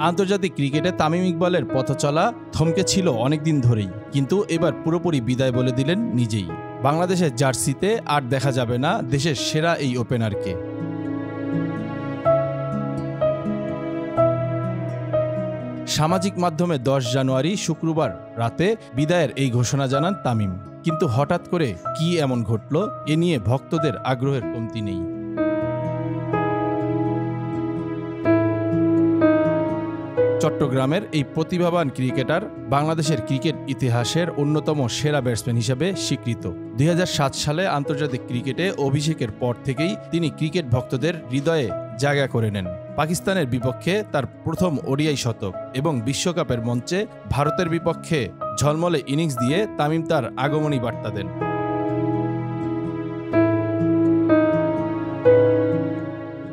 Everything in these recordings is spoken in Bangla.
আন্তর্জাতিক ক্রিকেটে তামিম ইকবালের পথচলা থমকে ছিল অনেকদিন ধরেই, কিন্তু এবার পুরোপুরি বিদায় বলে দিলেন নিজেই। বাংলাদেশের জার্সিতে আর দেখা যাবে না দেশের সেরা এই ওপেনারকে। সামাজিক মাধ্যমে 10 জানুয়ারি শুক্রবার রাতে বিদায়ের এই ঘোষণা জানান তামিম। কিন্তু হঠাৎ করে কি এমন ঘটল, এ নিয়ে ভক্তদের আগ্রহের কমতি নেই। চট্টগ্রামের এই প্রতিভাবান ক্রিকেটার বাংলাদেশের ক্রিকেট ইতিহাসের অন্যতম সেরা ব্যাটসম্যান হিসেবে স্বীকৃত। 2007 সালে আন্তর্জাতিক ক্রিকেটে অভিষেকের পর থেকেই তিনি ক্রিকেট ভক্তদের হৃদয়ে জায়গা করে নেন। পাকিস্তানের বিপক্ষে তার প্রথম ওডিআই শতক এবং বিশ্বকাপের মঞ্চে ভারতের বিপক্ষে ঝলমলে ইনিংস দিয়ে তামিম তার আগমনী বার্তা দেন।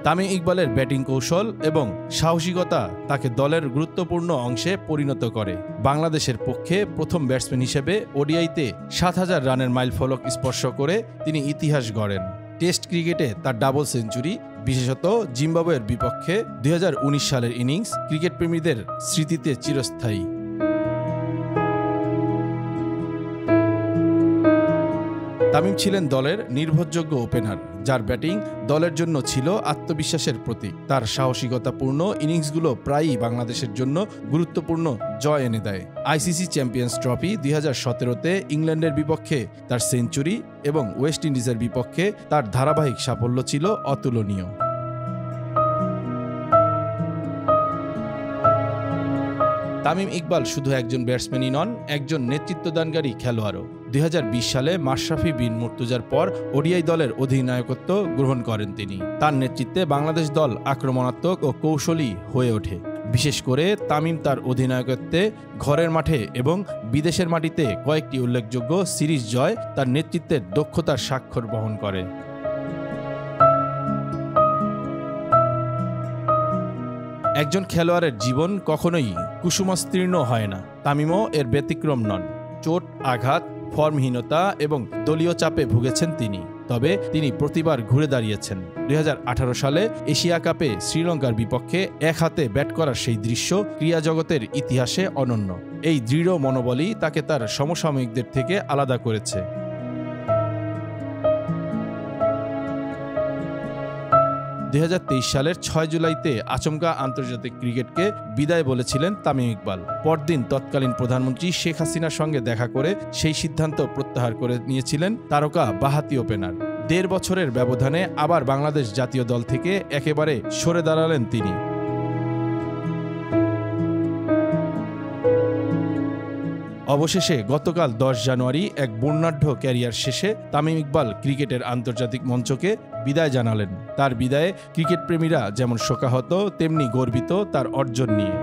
তামিম ইকবালের ব্যাটিং কৌশল এবং সাহসিকতা তাকে দলের গুরুত্বপূর্ণ অংশে পরিণত করে। বাংলাদেশের পক্ষে প্রথম ব্যাটসম্যান হিসেবে ওডিআইতে 7000 রানের মাইলফলক স্পর্শ করে তিনি ইতিহাস গড়েন। টেস্ট ক্রিকেটে তার ডাবল সেঞ্চুরি, বিশেষত জিম্বাবুয়ের বিপক্ষে 2019 সালের ইনিংস ক্রিকেট প্রেমীদের স্মৃতিতে চিরস্থায়ী। তামিম ছিলেন দলের নির্ভরযোগ্য ওপেনার, যার ব্যাটিং দলের জন্য ছিল আত্মবিশ্বাসের প্রতীক। তার সাহসিকতাপূর্ণ ইনিংসগুলো প্রায়ই বাংলাদেশের জন্য গুরুত্বপূর্ণ জয় এনে দেয়। আইসিসি চ্যাম্পিয়ন্স ট্রফি 2017-তে ইংল্যান্ডের বিপক্ষে তার সেঞ্চুরি এবং ওয়েস্ট ইন্ডিজের বিপক্ষে তার ধারাবাহিক সাফল্য ছিল অতুলনীয়। তামিম ইকবাল শুধু একজন ব্যাটসম্যানই নন, একজন নেতৃত্বদানকারী খেলোয়াড়ও। 2020 সালে মাশরাফি বিন মুর্তজার পর ওডিআই দলের অধিনায়কত্ব গ্রহণ করেন তিনি। তার নেতৃত্বে বাংলাদেশ দল আক্রমণাত্মক ও কৌশলী হয়ে ওঠে। বিশেষ করে তামিম তার অধিনায়কত্বে ঘরের মাঠে এবং বিদেশের মাটিতে কয়েকটি উল্লেখযোগ্য সিরিজ জয় তার নেতৃত্বের দক্ষতার স্বাক্ষর বহন করে। একজন খেলোয়াড়ের জীবন কখনোই কুসুমস্তীর্ণ হয় না। তামিমও এর ব্যতিক্রম নন। চোট, আঘাত, ফর্মহীনতা এবং দলীয় চাপে ভুগেছেন তিনি, তবে তিনি প্রতিবার ঘুরে দাঁড়িয়েছেন। 2018 সালে এশিয়া কাপে শ্রীলঙ্কার বিপক্ষে এক হাতে ব্যাট করার সেই দৃশ্য ক্রীড়া জগতের ইতিহাসে অনন্য। এই দৃঢ় মনোবলই তাকে তার সমসাময়িকদের থেকে আলাদা করেছে। 2023 সালের 6 জুলাইতে আচমকা আন্তর্জাতিক ক্রিকেটকে বিদায় বলেছিলেন তামিম ইকবাল। পরদিন তৎকালীন প্রধানমন্ত্রী শেখ হাসিনার সঙ্গে দেখা করে সেই সিদ্ধান্ত প্রত্যাহার করে নিয়েছিলেন তারকা বাঁহাতি ওপেনার। 1.5 বছরের ব্যবধানে আবার বাংলাদেশ জাতীয় দল থেকে একেবারে সরে দাঁড়ালেন তিনি। অবশেষে গতকাল 10 জানুয়ারি এক বর্ণাঢ্য ক্যারিয়ার শেষে তামিম ইকবাল ক্রিকেটের আন্তর্জাতিক মঞ্চকে বিদায় জানালেন। তার বিদায়ে ক্রিকেট প্রেমীরা যেমন শোকাহত, তেমনি গর্বিত তার অর্জন নিয়ে।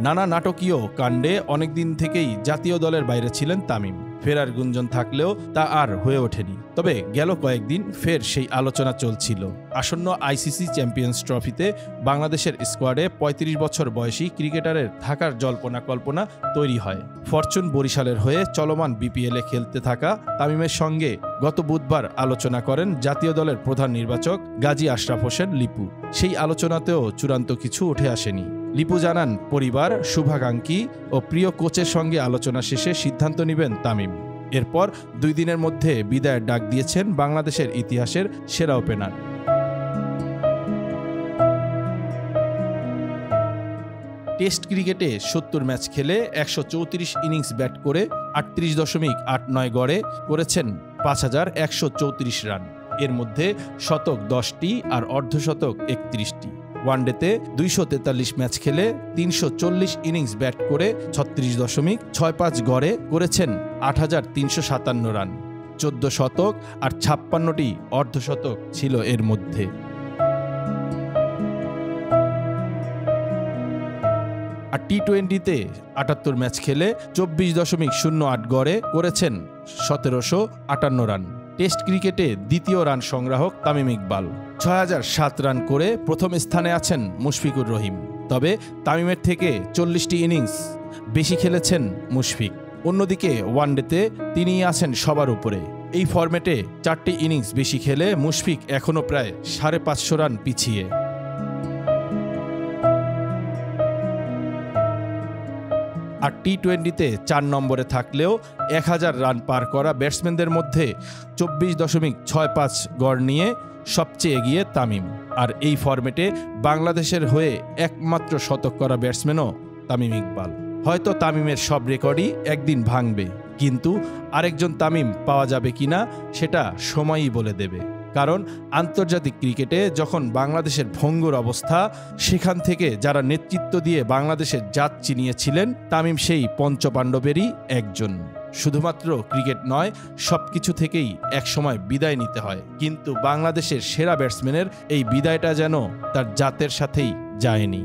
নানা নাটকীয় কাণ্ডে অনেকদিন থেকেই জাতীয় দলের বাইরে ছিলেন তামিম। ফেরার গুঞ্জন থাকলেও তা আর হয়ে ওঠেনি। তবে গেল কয়েকদিন ফের সেই আলোচনা চলছিল। আসন্ন আইসিসি চ্যাম্পিয়ন্স ট্রফিতে বাংলাদেশের স্কোয়াডে 35 বছর বয়সী ক্রিকেটারের থাকার জল্পনা কল্পনা তৈরি হয়। ফরচুন বরিশালের হয়ে চলমান বিপিএলে খেলতে থাকা তামিমের সঙ্গে গত বুধবার আলোচনা করেন জাতীয় দলের প্রধান নির্বাচক গাজী আশরাফ হোসেন লিপু। সেই আলোচনাতেও চূড়ান্ত কিছু উঠে আসেনি। লিপু জানান, পরিবার, শুভাকাঙ্ক্ষী ও প্রিয় কোচের সঙ্গে আলোচনা শেষে সিদ্ধান্ত নেবেন তামিম। এরপর 2 দিনের মধ্যে বিদায়ের ডাক দিয়েছেন বাংলাদেশের ইতিহাসের সেরা ওপেনার। টেস্ট ক্রিকেটে 70 ম্যাচ খেলে 134 ইনিংস ব্যাট করে 38.89 গড়ে করেছেন 5134 রান। এর মধ্যে শতক 10টি আর অর্ধশতক 31টি। ওয়ানডেতে 243 ম্যাচ খেলে 340 ইনিংস ব্যাট করে 36.65 গড়ে করেছেন 8357 রান। 14 শতক আর 56টি অর্ধশতক ছিল এর মধ্যে। আর টি-20তে 78 ম্যাচ খেলে 24.08 গড়ে করেছেন 1758 রান। টেস্ট ক্রিকেটে দ্বিতীয় রান সংগ্রাহক তামিম ইকবাল। 6007 রান করে প্রথম স্থানে আছেন মুশফিকুর রহিম। তবে তামিমের থেকে 40টি ইনিংস বেশি খেলেছেন মুশফিক। অন্যদিকে ওয়ানডেতে তিনিই আছেন সবার উপরে। এই ফরম্যাটে 4টি ইনিংস বেশি খেলে মুশফিক এখনও প্রায় 550 রান পিছিয়ে। আর টি-20তে 4 নম্বরে থাকলেও 1000 রান পার করা ব্যাটসম্যানদের মধ্যে 24.65 গড় নিয়ে সবচেয়ে এগিয়ে তামিম। আর এই ফরম্যাটে বাংলাদেশের হয়ে একমাত্র শতক করা ব্যাটসম্যানও তামিম ইকবাল। হয়তো তামিমের সব রেকর্ডই একদিন ভাঙবে, কিন্তু আরেকজন তামিম পাওয়া যাবে কিনা সেটা সময়ই বলে দেবে। কারণ আন্তর্জাতিক ক্রিকেটে যখন বাংলাদেশের ভঙ্গুর অবস্থা, সেখান থেকে যারা নেতৃত্ব দিয়ে বাংলাদেশের জাত চিনিয়েছিলেন, তামিম সেই পঞ্চপাণ্ডবেরই একজন। শুধুমাত্র ক্রিকেট নয়, সবকিছু থেকেই একসময় বিদায় নিতে হয়, কিন্তু বাংলাদেশের সেরা ব্যাটসম্যানের এই বিদায়টা যেন তার জাতের সাথেই যায়নি।